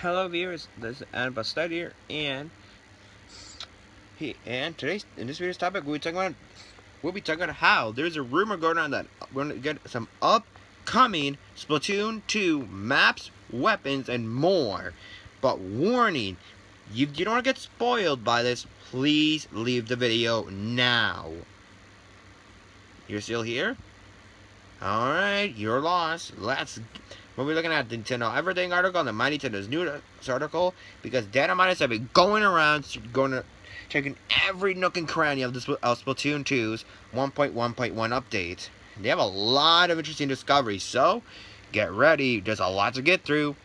Hello viewers, this is Anbastud here, and today's in this video's topic we'll be talking about how there's a rumor going on that we're gonna get some upcoming Splatoon 2 maps, weapons, and more. But warning, you don't want to get spoiled by this. Please leave the video now. You're still here? Alright, you're lost. We'll be looking at the Nintendo Everything article and the My Nintendo's News article, because Datamine have been going around, checking every nook and cranny of Splatoon 2's 1.1.1 update. They have a lot of interesting discoveries, so get ready. There's a lot to get through.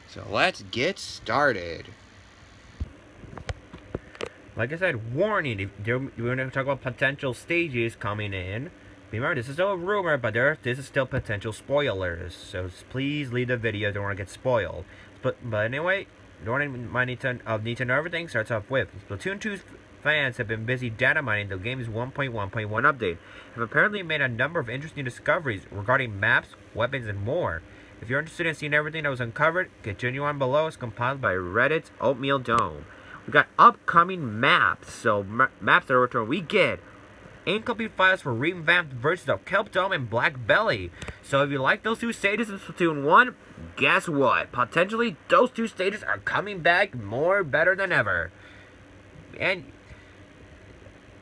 So let's get started. Like I said, warning, we're going to talk about potential stages coming in. Remember, this is still a rumor, but this is still potential spoilers. So please leave the video if you don't want to get spoiled. But anyway, My Nintendo Everything starts off with Splatoon 2's fans have been busy data mining the game's 1.1.1 update, have apparently made a number of interesting discoveries regarding maps, weapons, and more. If you're interested in seeing everything that was uncovered, continue on below. It's compiled by Reddit's Oatmeal Dome. We got upcoming maps. So maps that are returned. We get incomplete files for revamped versions of Kelp Dome and Black Belly. So if you like those two stages in Splatoon 1, guess what? Potentially, those two stages are coming back better than ever. And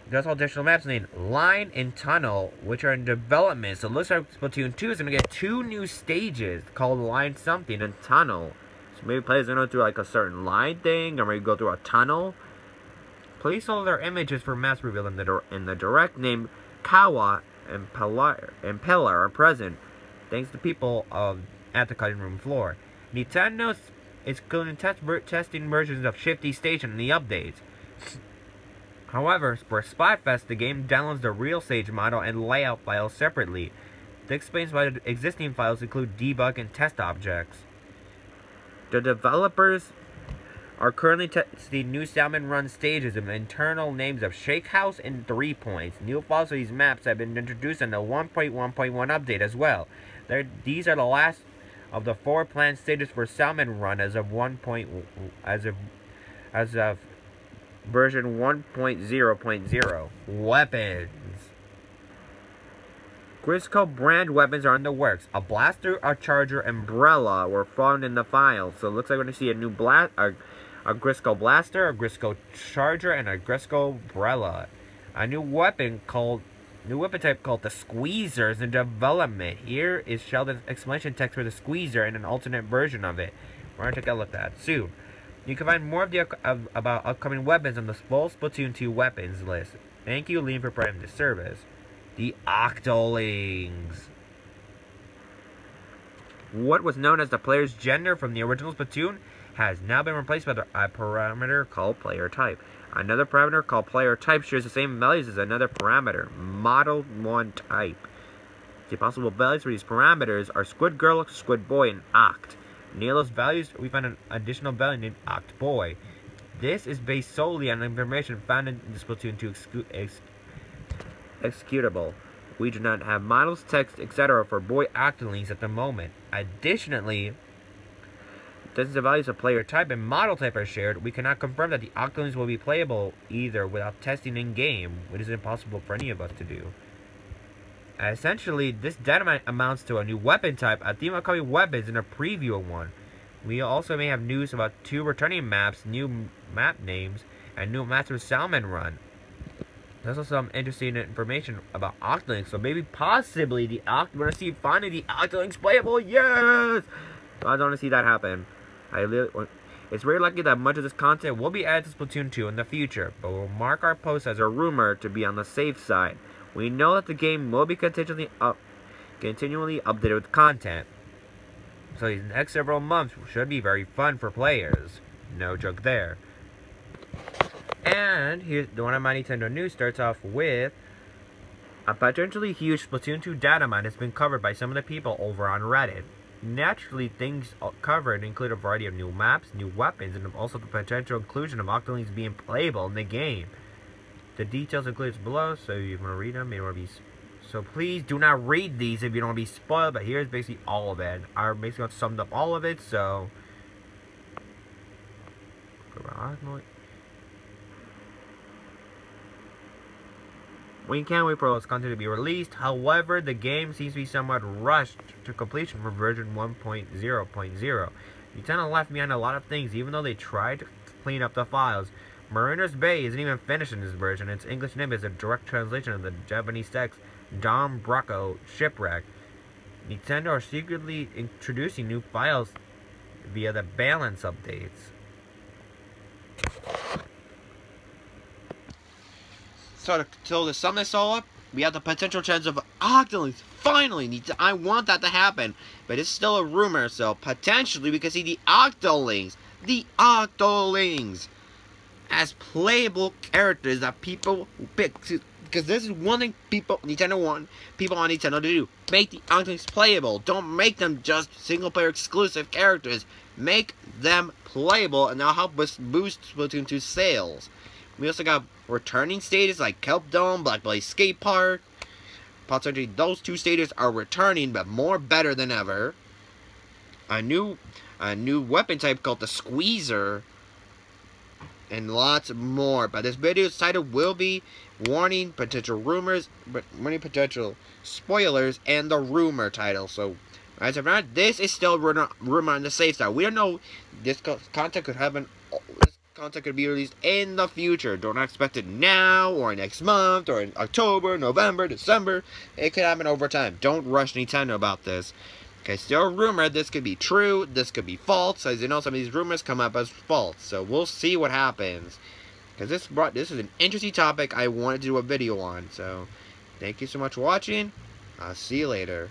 there's all additional maps named Line and Tunnel, which are in development. So it looks like Splatoon 2 is going to get two new stages called Line something and Tunnel. So maybe players are going to do like a certain line thing, or maybe go through a tunnel. Please follow their images for maps revealed in the direct name Kawa and Pillar are present, thanks to people at the cutting room floor. Nintendo is currently testing versions of Shifty Station in the updates. However, for Splatfest, the game downloads the real stage model and layout files separately. This explains why the existing files include debug and test objects. The developers are currently testing new Salmon Run stages with internal names of Shake House and 3 Points. New files for these maps have been introduced in the 1.1.1 update as well. These are the last of the 4 planned stages for Salmon Run as of version 1.0.0. Weapons. Grisco brand weapons are in the works. A blaster, a charger, umbrella were found in the files. So it looks like we're going to see a new a Grisco blaster, a Grisco charger, and a Grisco umbrella. A new weapon type called the Squeezer is in development. Here is Sheldon's explanation text for the Squeezer and an alternate version of it. We're going to take a look at that soon. You can find more about upcoming weapons on the full Splatoon 2 weapons list. Thank you, Liam, for providing this service. The Octolings. What was known as the player's gender from the original Splatoon has now been replaced by a parameter called player type. Another parameter called player type shares the same values as another parameter, model 1 type. The possible values for these parameters are Squid Girl, Squid Boy, and Oct. Near those values, we find an additional value named Oct Boy. This is based solely on information found in the Splatoon 2 executable. We do not have models, text, etc. for boy Octolings at the moment. Additionally, since the values of player type and model type are shared, we cannot confirm that the Octolings will be playable either without testing in-game, which is impossible for any of us to do. Essentially, this data amounts to a new weapon type, a theme of coming weapons, and a preview of one. We also may have news about 2 returning maps, new map names, and new maps for Salmon Run. There's also some interesting information about Octolings, so maybe possibly we're going to see finally the Octolings playable. Yes! I don't want to see that happen. It's very likely that much of this content will be added to Splatoon 2 in the future, but we'll mark our post as a rumor to be on the safe side. We know that the game will be continually updated with content, so these next several months should be very fun for players. No joke there. And here's the one on My Nintendo News starts off with a potentially huge Splatoon 2 data mine has been covered by some of the people over on Reddit. Naturally, things covered include a variety of new maps, new weapons, and also the potential inclusion of Octolings being playable in the game. The details included below, so you want to read them, you want to be So please do not read these if you don't want to be spoiled, but here's basically all of it. I basically summed up all of it, so... We can't wait for this content to be released. However, the game seems to be somewhat rushed to completion for version 1.0.0. Nintendo left behind a lot of things, even though they tried to clean up the files. Mariner's Bay isn't even finished in this version. Its English name is a direct translation of the Japanese text, Dom Bracco Shipwreck. Nintendo are secretly introducing new files via the balance updates. So to sum this all up, we have the potential chance of Octolings. Finally, I want that to happen, but it's still a rumor, so potentially we could see the Octolings as playable characters that people pick. Because this is one thing people on Nintendo to do. Make the Octolings playable. Don't make them just single-player exclusive characters. Make them playable, and that'll help us boost Splatoon 2 sales. We also got returning stages like Kelp Dome, Black Blaze Skate Park. Possibly those two stages are returning, but better than ever. A new weapon type called the Squeezer, and lots more. But this video's title will be warning, potential rumors, but many potential spoilers, and the rumor title. So, as of now, this is still rumor on the safe side. We don't know. This content could happen. Content could be released in the future. Don't expect it now, or next month, or in October, November, December. It could happen over time. Don't rush Nintendo about this. Okay, still rumored. This could be true. This could be false. As you know, some of these rumors come up as false. So we'll see what happens. Because this is an interesting topic I wanted to do a video on. So thank you so much for watching. I'll see you later.